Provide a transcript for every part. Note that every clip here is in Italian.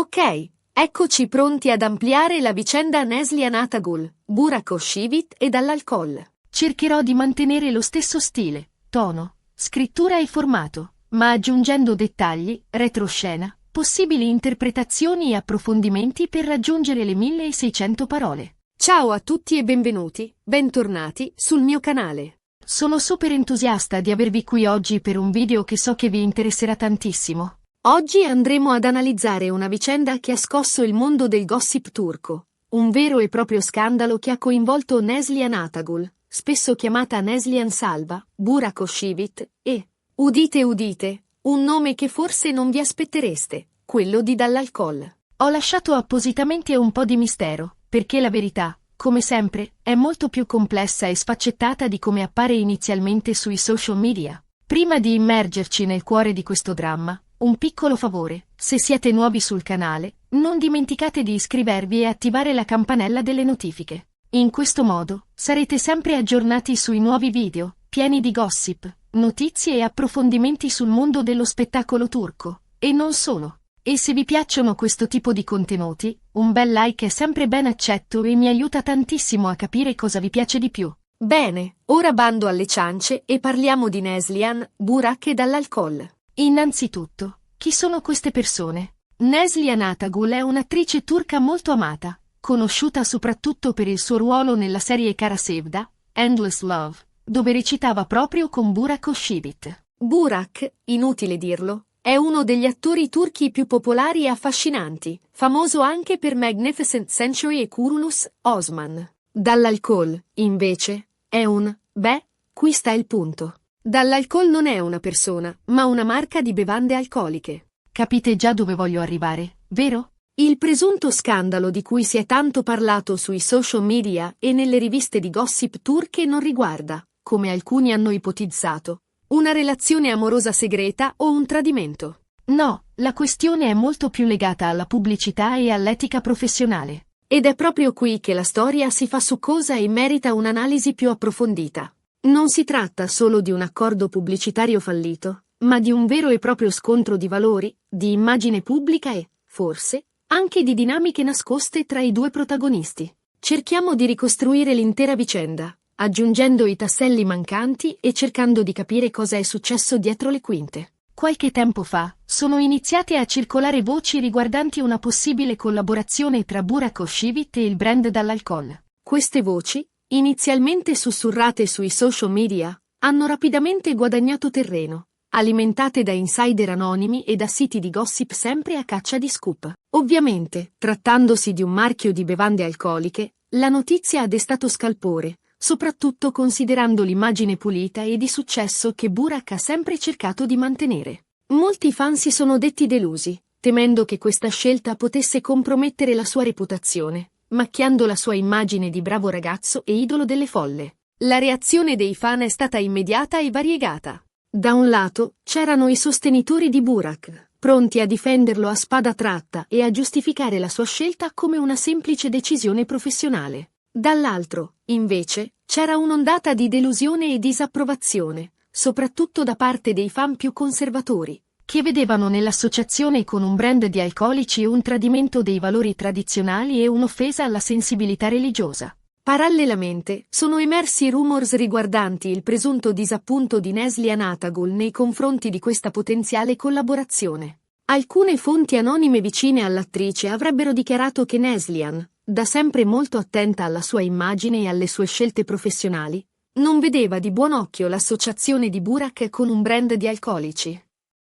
Ok, eccoci pronti ad ampliare la vicenda Neslihan Atagul, Burak Özçivit e dall'alcol. Cercherò di mantenere lo stesso stile, tono, scrittura e formato, ma aggiungendo dettagli, retroscena, possibili interpretazioni e approfondimenti per raggiungere le 1600 parole. Ciao a tutti e bentornati sul mio canale. Sono super entusiasta di avervi qui oggi per un video che so che vi interesserà tantissimo. Oggi andremo ad analizzare una vicenda che ha scosso il mondo del gossip turco, un vero e proprio scandalo che ha coinvolto Neslihan Atagul, spesso chiamata Neslihan Salva, Burak Özçivit e, udite udite, un nome che forse non vi aspettereste, quello di dall'alcol. Ho lasciato appositamente un po' di mistero, perché la verità, come sempre, è molto più complessa e sfaccettata di come appare inizialmente sui social media. Prima di immergerci nel cuore di questo dramma, un piccolo favore: se siete nuovi sul canale, non dimenticate di iscrivervi e attivare la campanella delle notifiche. In questo modo, sarete sempre aggiornati sui nuovi video, pieni di gossip, notizie e approfondimenti sul mondo dello spettacolo turco, e non solo. E se vi piacciono questo tipo di contenuti, un bel like è sempre ben accetto e mi aiuta tantissimo a capire cosa vi piace di più. Bene, ora bando alle ciance e parliamo di Neslihan, Burak e dall'alcol. Innanzitutto, chi sono queste persone? Neslihan Atagul è un'attrice turca molto amata, conosciuta soprattutto per il suo ruolo nella serie Kara Sevda, Endless Love, dove recitava proprio con Burak Özçivit. Burak, inutile dirlo, è uno degli attori turchi più popolari e affascinanti, famoso anche per Magnificent Century e Kurulus Osman. Dall'alcol, invece, è qui sta il punto. Dall'alcol non è una persona, ma una marca di bevande alcoliche. Capite già dove voglio arrivare, vero? Il presunto scandalo di cui si è tanto parlato sui social media e nelle riviste di gossip turche non riguarda, come alcuni hanno ipotizzato, una relazione amorosa segreta o un tradimento. No, la questione è molto più legata alla pubblicità e all'etica professionale. Ed è proprio qui che la storia si fa succosa e merita un'analisi più approfondita. Non si tratta solo di un accordo pubblicitario fallito, ma di un vero e proprio scontro di valori, di immagine pubblica e, forse, anche di dinamiche nascoste tra i due protagonisti. Cerchiamo di ricostruire l'intera vicenda, aggiungendo i tasselli mancanti e cercando di capire cosa è successo dietro le quinte. Qualche tempo fa, sono iniziate a circolare voci riguardanti una possibile collaborazione tra Burak Özçivit e il brand dall'alcol. Queste voci, inizialmente sussurrate sui social media, hanno rapidamente guadagnato terreno, alimentate da insider anonimi e da siti di gossip sempre a caccia di scoop. Ovviamente, trattandosi di un marchio di bevande alcoliche, la notizia ha destato scalpore, soprattutto considerando l'immagine pulita e di successo che Burak ha sempre cercato di mantenere. Molti fan si sono detti delusi, temendo che questa scelta potesse compromettere la sua reputazione, macchiando la sua immagine di bravo ragazzo e idolo delle folle. La reazione dei fan è stata immediata e variegata. Da un lato, c'erano i sostenitori di Burak, pronti a difenderlo a spada tratta e a giustificare la sua scelta come una semplice decisione professionale. Dall'altro, invece, c'era un'ondata di delusione e disapprovazione, soprattutto da parte dei fan più conservatori, che vedevano nell'associazione con un brand di alcolici un tradimento dei valori tradizionali e un'offesa alla sensibilità religiosa. Parallelamente, sono emersi rumors riguardanti il presunto disappunto di Neslihan Atagul nei confronti di questa potenziale collaborazione. Alcune fonti anonime vicine all'attrice avrebbero dichiarato che Neslihan, da sempre molto attenta alla sua immagine e alle sue scelte professionali, non vedeva di buon occhio l'associazione di Burak con un brand di alcolici.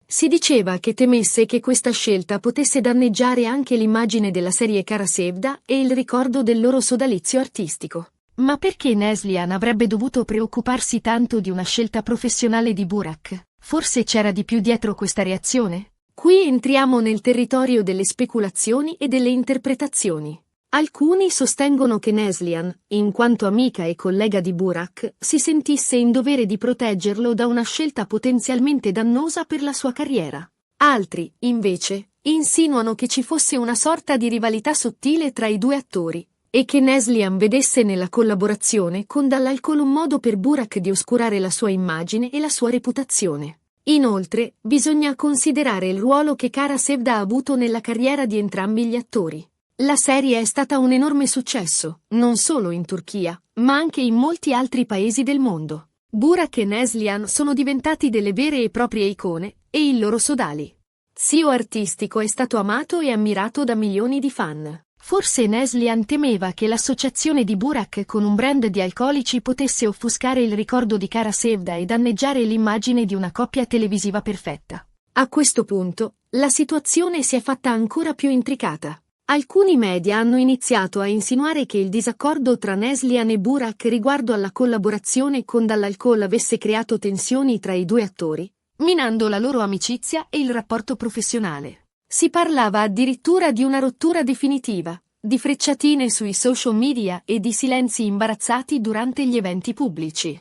Si diceva che temesse che questa scelta potesse danneggiare anche l'immagine della serie Kara Sevda e il ricordo del loro sodalizio artistico. Ma perché Neslihan avrebbe dovuto preoccuparsi tanto di una scelta professionale di Burak? Forse c'era di più dietro questa reazione? Qui entriamo nel territorio delle speculazioni e delle interpretazioni. Alcuni sostengono che Neslihan, in quanto amica e collega di Burak, si sentisse in dovere di proteggerlo da una scelta potenzialmente dannosa per la sua carriera. Altri, invece, insinuano che ci fosse una sorta di rivalità sottile tra i due attori, e che Neslihan vedesse nella collaborazione con dall'alcol un modo per Burak di oscurare la sua immagine e la sua reputazione. Inoltre, bisogna considerare il ruolo che Kara Sevda ha avuto nella carriera di entrambi gli attori. La serie è stata un enorme successo, non solo in Turchia, ma anche in molti altri paesi del mondo. Burak e Neslihan sono diventati delle vere e proprie icone, e il loro sodali. Zio artistico è stato amato e ammirato da milioni di fan. Forse Neslihan temeva che l'associazione di Burak con un brand di alcolici potesse offuscare il ricordo di Kara Sevda e danneggiare l'immagine di una coppia televisiva perfetta. A questo punto, la situazione si è fatta ancora più intricata. Alcuni media hanno iniziato a insinuare che il disaccordo tra Neslihan e Burak riguardo alla collaborazione con Dall'Alcol avesse creato tensioni tra i due attori, minando la loro amicizia e il rapporto professionale. Si parlava addirittura di una rottura definitiva, di frecciatine sui social media e di silenzi imbarazzati durante gli eventi pubblici.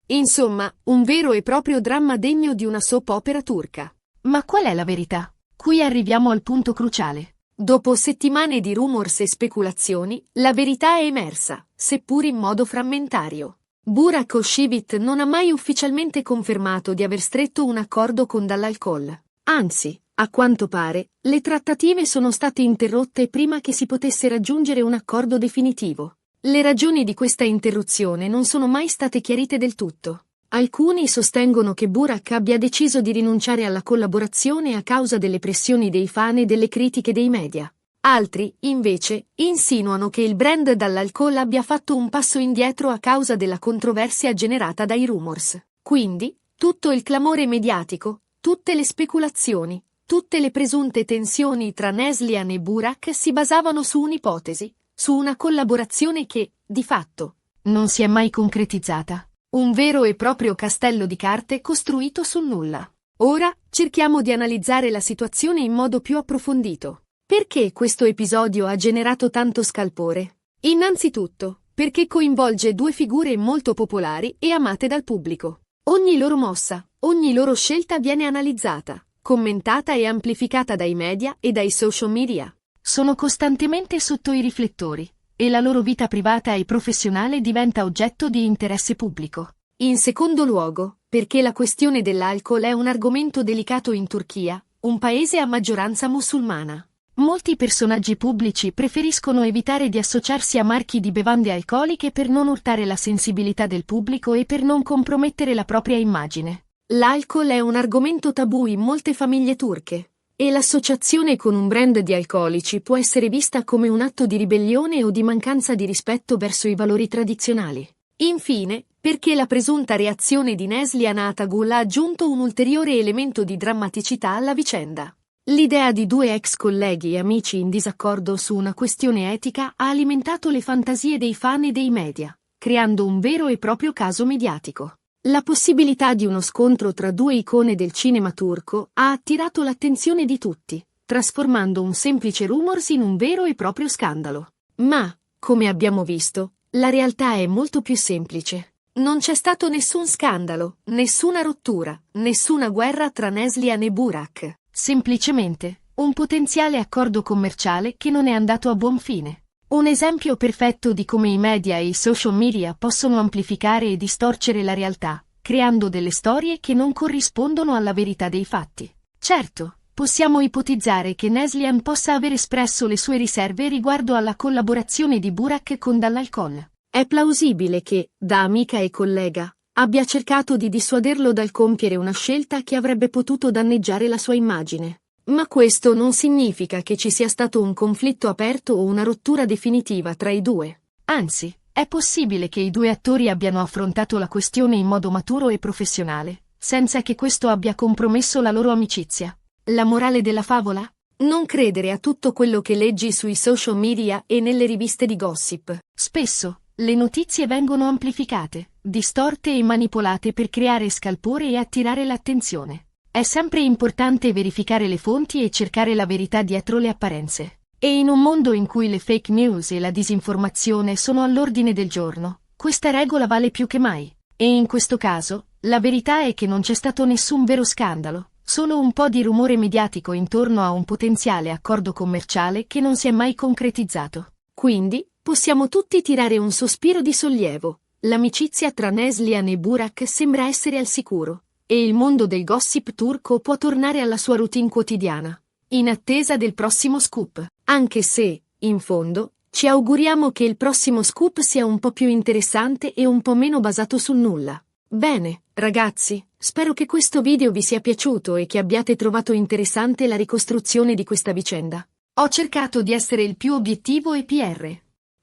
Insomma, un vero e proprio dramma degno di una soap opera turca. Ma qual è la verità? Qui arriviamo al punto cruciale. Dopo settimane di rumors e speculazioni, la verità è emersa, seppur in modo frammentario. Burak Özçivit non ha mai ufficialmente confermato di aver stretto un accordo con Dall'Alcol. Anzi, a quanto pare, le trattative sono state interrotte prima che si potesse raggiungere un accordo definitivo. Le ragioni di questa interruzione non sono mai state chiarite del tutto. Alcuni sostengono che Burak abbia deciso di rinunciare alla collaborazione a causa delle pressioni dei fan e delle critiche dei media. Altri, invece, insinuano che il brand Dall'Alcol abbia fatto un passo indietro a causa della controversia generata dai rumors. Quindi, tutto il clamore mediatico, tutte le speculazioni, tutte le presunte tensioni tra Neslihan e Burak si basavano su un'ipotesi, su una collaborazione che, di fatto, non si è mai concretizzata. Un vero e proprio castello di carte costruito sul nulla. Ora, cerchiamo di analizzare la situazione in modo più approfondito. Perché questo episodio ha generato tanto scalpore? Innanzitutto, perché coinvolge due figure molto popolari e amate dal pubblico. Ogni loro mossa, ogni loro scelta viene analizzata, commentata e amplificata dai media e dai social media. Sono costantemente sotto i riflettori, e la loro vita privata e professionale diventa oggetto di interesse pubblico. In secondo luogo, perché la questione dell'alcol è un argomento delicato in Turchia, un paese a maggioranza musulmana. Molti personaggi pubblici preferiscono evitare di associarsi a marchi di bevande alcoliche per non urtare la sensibilità del pubblico e per non compromettere la propria immagine. L'alcol è un argomento tabù in molte famiglie turche, e l'associazione con un brand di alcolici può essere vista come un atto di ribellione o di mancanza di rispetto verso i valori tradizionali. Infine, perché la presunta reazione di Neslihan Atagul ha aggiunto un ulteriore elemento di drammaticità alla vicenda. L'idea di due ex colleghi e amici in disaccordo su una questione etica ha alimentato le fantasie dei fan e dei media, creando un vero e proprio caso mediatico. La possibilità di uno scontro tra due icone del cinema turco ha attirato l'attenzione di tutti, trasformando un semplice rumors in un vero e proprio scandalo. Ma, come abbiamo visto, la realtà è molto più semplice. Non c'è stato nessun scandalo, nessuna rottura, nessuna guerra tra Neslihan e Burak. Semplicemente, un potenziale accordo commerciale che non è andato a buon fine. Un esempio perfetto di come i media e i social media possono amplificare e distorcere la realtà, creando delle storie che non corrispondono alla verità dei fatti. Certo, possiamo ipotizzare che Neslihan possa aver espresso le sue riserve riguardo alla collaborazione di Burak con Dall'Alcol. È plausibile che, da amica e collega, abbia cercato di dissuaderlo dal compiere una scelta che avrebbe potuto danneggiare la sua immagine. Ma questo non significa che ci sia stato un conflitto aperto o una rottura definitiva tra i due. Anzi, è possibile che i due attori abbiano affrontato la questione in modo maturo e professionale, senza che questo abbia compromesso la loro amicizia. La morale della favola? Non credere a tutto quello che leggi sui social media e nelle riviste di gossip. Spesso, le notizie vengono amplificate, distorte e manipolate per creare scalpore e attirare l'attenzione. È sempre importante verificare le fonti e cercare la verità dietro le apparenze. E in un mondo in cui le fake news e la disinformazione sono all'ordine del giorno, questa regola vale più che mai. E in questo caso, la verità è che non c'è stato nessun vero scandalo, solo un po' di rumore mediatico intorno a un potenziale accordo commerciale che non si è mai concretizzato. Quindi, possiamo tutti tirare un sospiro di sollievo. L'amicizia tra Neslihan e Burak sembra essere al sicuro, e il mondo del gossip turco può tornare alla sua routine quotidiana, in attesa del prossimo scoop. Anche se, in fondo, ci auguriamo che il prossimo scoop sia un po' più interessante e un po' meno basato sul nulla. Bene, ragazzi, spero che questo video vi sia piaciuto e che abbiate trovato interessante la ricostruzione di questa vicenda. Ho cercato di essere il più obiettivo e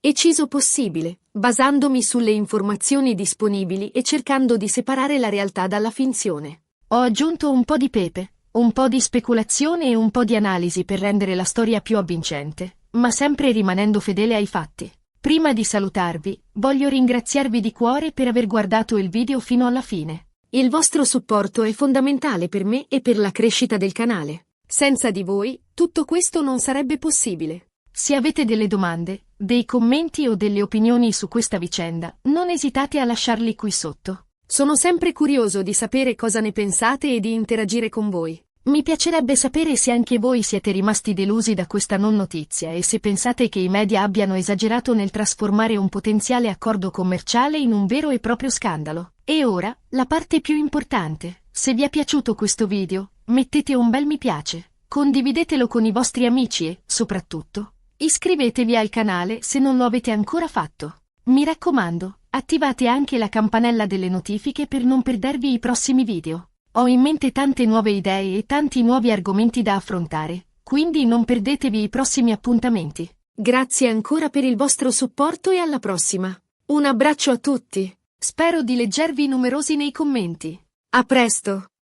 preciso possibile, basandomi sulle informazioni disponibili e cercando di separare la realtà dalla finzione. Ho aggiunto un po' di pepe, un po' di speculazione e un po' di analisi per rendere la storia più avvincente, ma sempre rimanendo fedele ai fatti. Prima di salutarvi, voglio ringraziarvi di cuore per aver guardato il video fino alla fine. Il vostro supporto è fondamentale per me e per la crescita del canale. Senza di voi, tutto questo non sarebbe possibile. Se avete delle domande, dei commenti o delle opinioni su questa vicenda, non esitate a lasciarli qui sotto. Sono sempre curioso di sapere cosa ne pensate e di interagire con voi. Mi piacerebbe sapere se anche voi siete rimasti delusi da questa non notizia e se pensate che i media abbiano esagerato nel trasformare un potenziale accordo commerciale in un vero e proprio scandalo. E ora, la parte più importante. Se vi è piaciuto questo video, mettete un bel mi piace, condividetelo con i vostri amici e, soprattutto, iscrivetevi al canale se non lo avete ancora fatto. Mi raccomando, attivate anche la campanella delle notifiche per non perdervi i prossimi video. Ho in mente tante nuove idee e tanti nuovi argomenti da affrontare, quindi non perdetevi i prossimi appuntamenti. Grazie ancora per il vostro supporto e alla prossima. Un abbraccio a tutti. Spero di leggervi numerosi nei commenti. A presto!